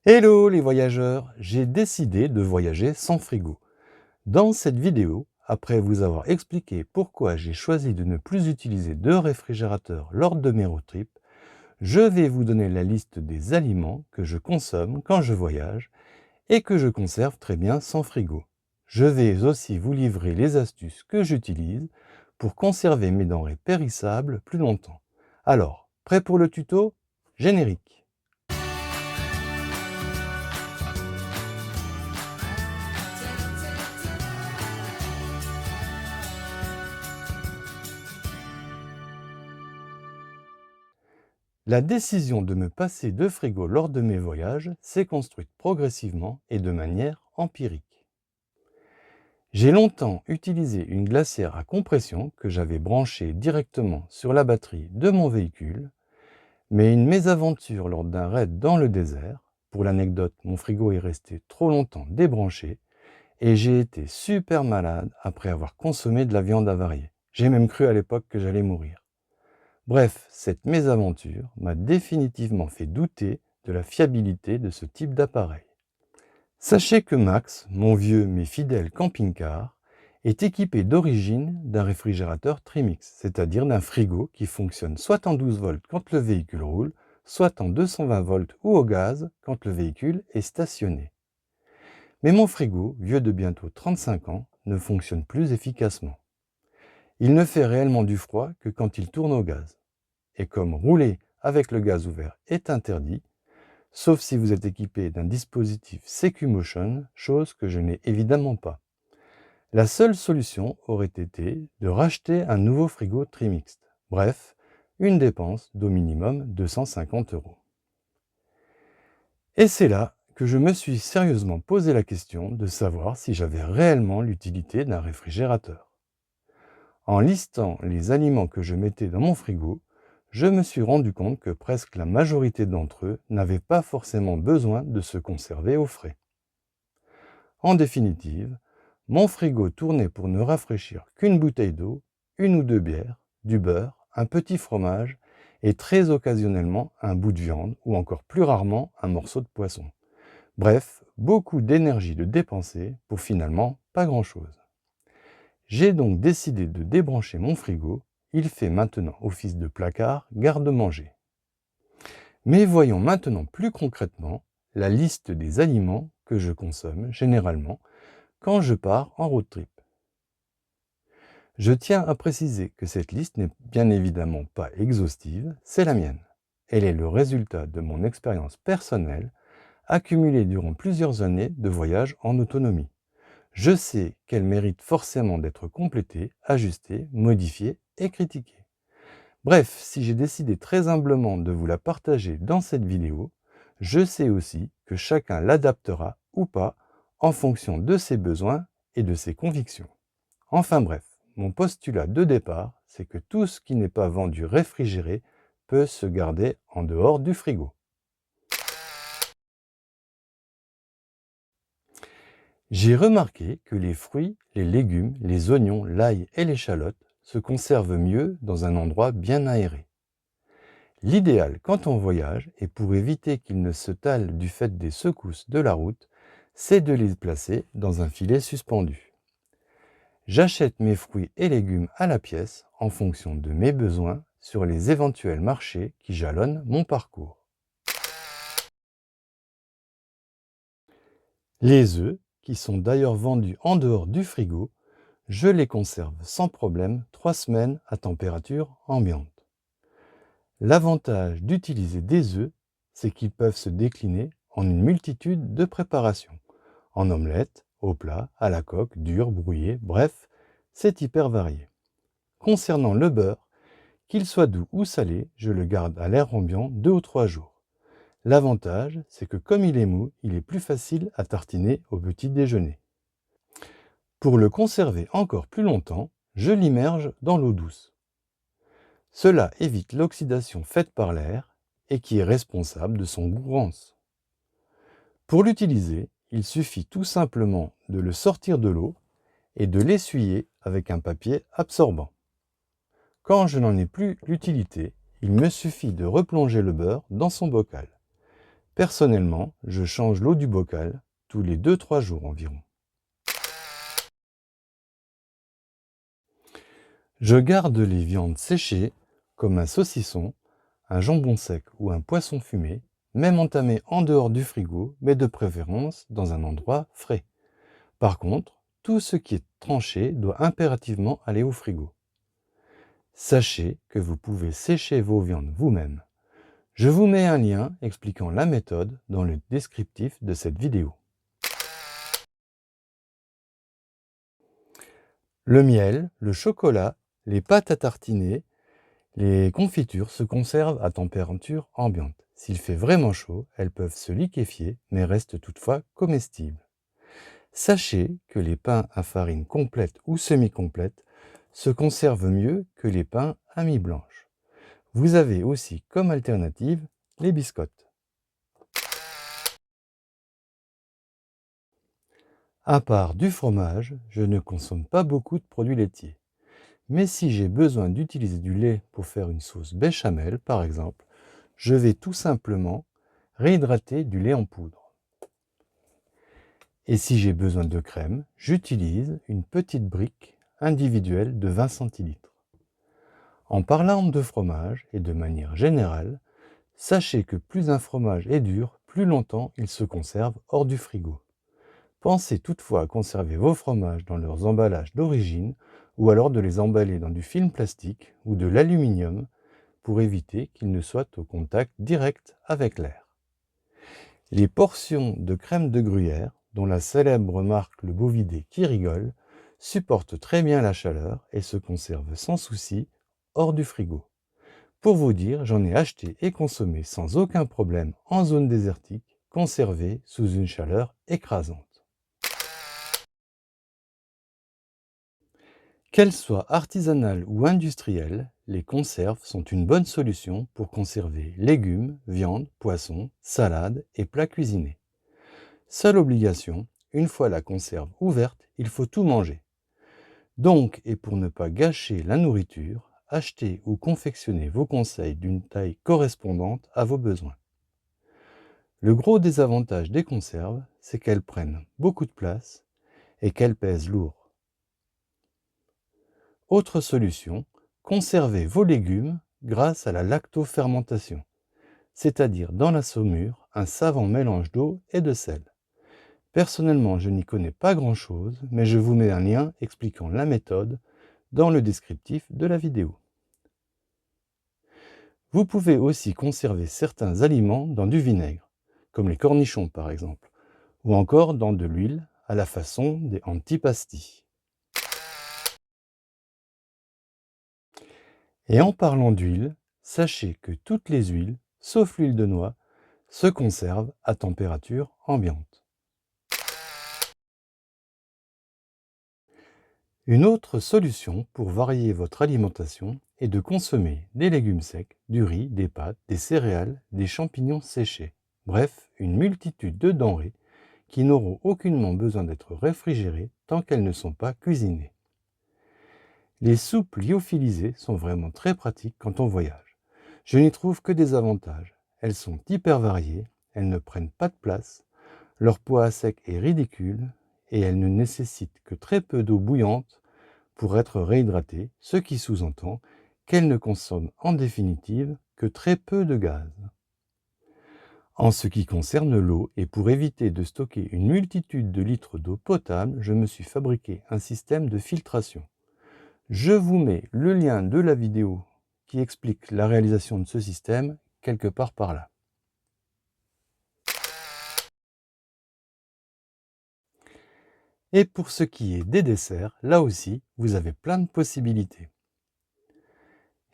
Hello les voyageurs, j'ai décidé de voyager sans frigo. Dans cette vidéo, après vous avoir expliqué pourquoi j'ai choisi de ne plus utiliser de réfrigérateur lors de mes road trips, je vais vous donner la liste des aliments que je consomme quand je voyage et que je conserve très bien sans frigo. Je vais aussi vous livrer les astuces que j'utilise pour conserver mes denrées périssables plus longtemps. Alors, prêt pour le tuto? Générique. La décision de me passer de frigo lors de mes voyages s'est construite progressivement et de manière empirique. J'ai longtemps utilisé une glacière à compression que j'avais branchée directement sur la batterie de mon véhicule, mais une mésaventure lors d'un raid dans le désert, pour l'anecdote, mon frigo est resté trop longtemps débranché et j'ai été super malade après avoir consommé de la viande avariée. J'ai même cru à l'époque que j'allais mourir. Bref, cette mésaventure m'a définitivement fait douter de la fiabilité de ce type d'appareil. Sachez que Max, mon vieux mais fidèle camping-car, est équipé d'origine d'un réfrigérateur Trimix, c'est-à-dire d'un frigo qui fonctionne soit en 12 volts quand le véhicule roule, soit en 220 volts ou au gaz quand le véhicule est stationné. Mais mon frigo, vieux de bientôt 35 ans, ne fonctionne plus efficacement. Il ne fait réellement du froid que quand il tourne au gaz. Et comme rouler avec le gaz ouvert est interdit, sauf si vous êtes équipé d'un dispositif SecuMotion, chose que je n'ai évidemment pas. La seule solution aurait été de racheter un nouveau frigo Trimixed. Bref, une dépense d'au minimum 250 €. Et c'est là que je me suis sérieusement posé la question de savoir si j'avais réellement l'utilité d'un réfrigérateur. En listant les aliments que je mettais dans mon frigo, je me suis rendu compte que presque la majorité d'entre eux n'avaient pas forcément besoin de se conserver au frais. En définitive, mon frigo tournait pour ne rafraîchir qu'une bouteille d'eau, une ou deux bières, du beurre, un petit fromage et très occasionnellement un bout de viande ou encore plus rarement un morceau de poisson. Bref, beaucoup d'énergie de dépenser pour finalement pas grand-chose. J'ai donc décidé de débrancher mon frigo, il fait maintenant office de placard garde-manger. Mais voyons maintenant plus concrètement la liste des aliments que je consomme généralement quand je pars en road trip. Je tiens à préciser que cette liste n'est bien évidemment pas exhaustive, c'est la mienne. Elle est le résultat de mon expérience personnelle accumulée durant plusieurs années de voyage en autonomie. Je sais qu'elle mérite forcément d'être complétée, ajustée, modifiée et critiquée. Bref, si j'ai décidé très humblement de vous la partager dans cette vidéo, je sais aussi que chacun l'adaptera ou pas en fonction de ses besoins et de ses convictions. Enfin bref, mon postulat de départ, c'est que tout ce qui n'est pas vendu réfrigéré peut se garder en dehors du frigo. J'ai remarqué que les fruits, les légumes, les oignons, l'ail et l'échalote se conservent mieux dans un endroit bien aéré. L'idéal quand on voyage, et pour éviter qu'ils ne se talent du fait des secousses de la route, c'est de les placer dans un filet suspendu. J'achète mes fruits et légumes à la pièce en fonction de mes besoins sur les éventuels marchés qui jalonnent mon parcours. Les œufs, qui sont d'ailleurs vendus en dehors du frigo, je les conserve sans problème 3 semaines à température ambiante. L'avantage d'utiliser des œufs, c'est qu'ils peuvent se décliner en une multitude de préparations. En omelette, au plat, à la coque, dur, brouillé, bref, c'est hyper varié. Concernant le beurre, qu'il soit doux ou salé, je le garde à l'air ambiant 2 ou 3 jours. L'avantage, c'est que comme il est mou, il est plus facile à tartiner au petit déjeuner. Pour le conserver encore plus longtemps, je l'immerge dans l'eau douce. Cela évite l'oxydation faite par l'air et qui est responsable de son goût rance. Pour l'utiliser, il suffit tout simplement de le sortir de l'eau et de l'essuyer avec un papier absorbant. Quand je n'en ai plus l'utilité, il me suffit de replonger le beurre dans son bocal. Personnellement, je change l'eau du bocal tous les 2-3 jours environ. Je garde les viandes séchées, comme un saucisson, un jambon sec ou un poisson fumé, même entamé en dehors du frigo, mais de préférence dans un endroit frais. Par contre, tout ce qui est tranché doit impérativement aller au frigo. Sachez que vous pouvez sécher vos viandes vous-même. Je vous mets un lien expliquant la méthode dans le descriptif de cette vidéo. Le miel, le chocolat, les pâtes à tartiner, les confitures se conservent à température ambiante. S'il fait vraiment chaud, elles peuvent se liquéfier, mais restent toutefois comestibles. Sachez que les pains à farine complète ou semi-complète se conservent mieux que les pains à mie blanche. Vous avez aussi comme alternative les biscottes. À part du fromage, je ne consomme pas beaucoup de produits laitiers. Mais si j'ai besoin d'utiliser du lait pour faire une sauce béchamel, par exemple, je vais tout simplement réhydrater du lait en poudre. Et si j'ai besoin de crème, j'utilise une petite brique individuelle de 20 centilitres. En parlant de fromage, et de manière générale, sachez que plus un fromage est dur, plus longtemps il se conserve hors du frigo. Pensez toutefois à conserver vos fromages dans leurs emballages d'origine ou alors de les emballer dans du film plastique ou de l'aluminium pour éviter qu'ils ne soient au contact direct avec l'air. Les portions de crème de gruyère, dont la célèbre marque Le Bovidé qui rigole, supportent très bien la chaleur et se conservent sans souci hors du frigo. Pour vous dire, j'en ai acheté et consommé sans aucun problème en zone désertique, conservé sous une chaleur écrasante. Qu'elles soient artisanales ou industrielles, les conserves sont une bonne solution pour conserver légumes, viande, poissons, salades et plats cuisinés. Seule obligation, une fois la conserve ouverte, il faut tout manger. Donc, et pour ne pas gâcher la nourriture, achetez ou confectionnez vos conseils d'une taille correspondante à vos besoins. Le gros désavantage des conserves, c'est qu'elles prennent beaucoup de place et qu'elles pèsent lourd. Autre solution, conservez vos légumes grâce à la lactofermentation, c'est-à-dire dans la saumure, un savant mélange d'eau et de sel. Personnellement, je n'y connais pas grand-chose, mais je vous mets un lien expliquant la méthode dans le descriptif de la vidéo. Vous pouvez aussi conserver certains aliments dans du vinaigre, comme les cornichons par exemple, ou encore dans de l'huile à la façon des antipasti. Et en parlant d'huile, sachez que toutes les huiles, sauf l'huile de noix, se conservent à température ambiante. Une autre solution pour varier votre alimentation est de consommer des légumes secs, du riz, des pâtes, des céréales, des champignons séchés. Bref, une multitude de denrées qui n'auront aucunement besoin d'être réfrigérées tant qu'elles ne sont pas cuisinées. Les soupes lyophilisées sont vraiment très pratiques quand on voyage. Je n'y trouve que des avantages. Elles sont hyper variées, elles ne prennent pas de place, leur poids à sec est ridicule et elles ne nécessitent que très peu d'eau bouillante pour être réhydratées, ce qui sous-entend qu'elles ne consomment en définitive que très peu de gaz. En ce qui concerne l'eau, et pour éviter de stocker une multitude de litres d'eau potable, je me suis fabriqué un système de filtration. Je vous mets le lien de la vidéo qui explique la réalisation de ce système quelque part par là. Et pour ce qui est des desserts, là aussi, vous avez plein de possibilités.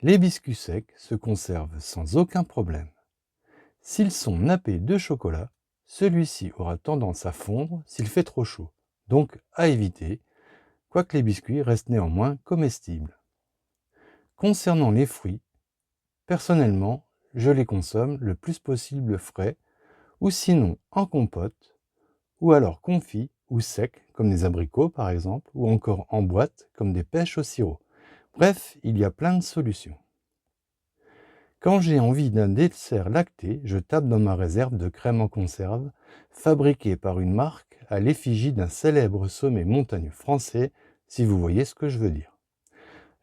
Les biscuits secs se conservent sans aucun problème. S'ils sont nappés de chocolat, celui-ci aura tendance à fondre s'il fait trop chaud, donc à éviter, quoique les biscuits restent néanmoins comestibles. Concernant les fruits, personnellement, je les consomme le plus possible frais, ou sinon en compote, ou alors confits ou secs, comme des abricots par exemple, ou encore en boîte, comme des pêches au sirop. Bref, il y a plein de solutions. Quand j'ai envie d'un dessert lacté, je tape dans ma réserve de crème en conserve, fabriquée par une marque à l'effigie d'un célèbre sommet montagneux français, si vous voyez ce que je veux dire.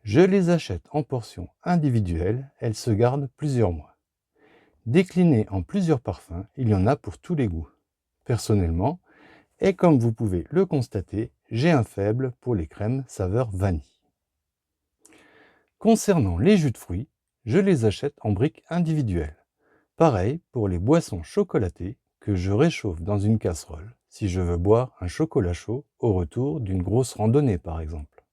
Je les achète en portions individuelles, elles se gardent plusieurs mois. Déclinées en plusieurs parfums, il y en a pour tous les goûts. Personnellement, et comme vous pouvez le constater, j'ai un faible pour les crèmes saveur vanille. Concernant les jus de fruits, je les achète en briques individuelles. Pareil pour les boissons chocolatées que je réchauffe dans une casserole si je veux boire un chocolat chaud au retour d'une grosse randonnée par exemple.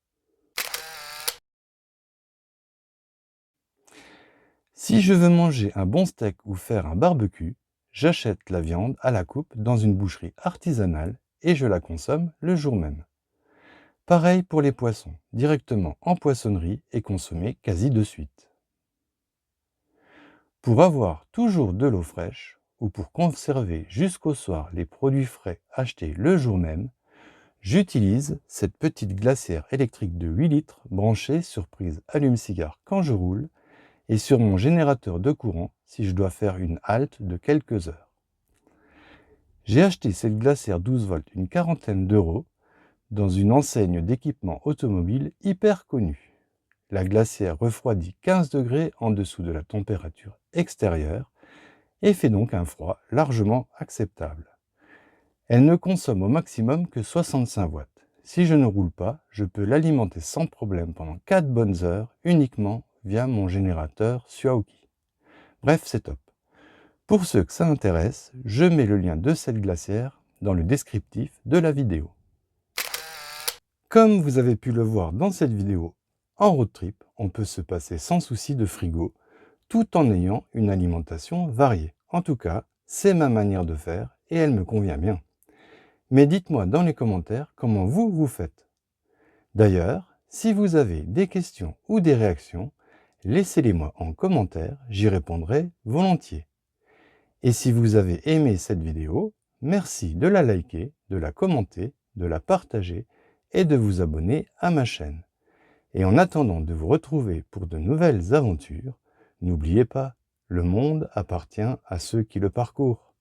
Si je veux manger un bon steak ou faire un barbecue, j'achète la viande à la coupe dans une boucherie artisanale et je la consomme le jour même. Pareil pour les poissons, directement en poissonnerie et consommés quasi de suite. Pour avoir toujours de l'eau fraîche, ou pour conserver jusqu'au soir les produits frais achetés le jour même, j'utilise cette petite glacière électrique de 8 litres branchée sur prise allume-cigare quand je roule et sur mon générateur de courant si je dois faire une halte de quelques heures. J'ai acheté cette glacière 12 volts une quarantaine d'euros dans une enseigne d'équipement automobile hyper connue. La glacière refroidit 15 degrés en dessous de la température extérieure et fait donc un froid largement acceptable. Elle ne consomme au maximum que 65 watts. Si je ne roule pas, je peux l'alimenter sans problème pendant 4 bonnes heures uniquement via mon générateur Suaoki. Bref, c'est top. Pour ceux que ça intéresse, je mets le lien de cette glacière dans le descriptif de la vidéo. Comme vous avez pu le voir dans cette vidéo, en road trip, on peut se passer sans souci de frigo, tout en ayant une alimentation variée. En tout cas, c'est ma manière de faire et elle me convient bien. Mais dites-moi dans les commentaires comment vous faites. D'ailleurs, si vous avez des questions ou des réactions, laissez-les-moi en commentaire, j'y répondrai volontiers. Et si vous avez aimé cette vidéo, merci de la liker, de la commenter, de la partager et de vous abonner à ma chaîne. Et en attendant de vous retrouver pour de nouvelles aventures, n'oubliez pas, le monde appartient à ceux qui le parcourent.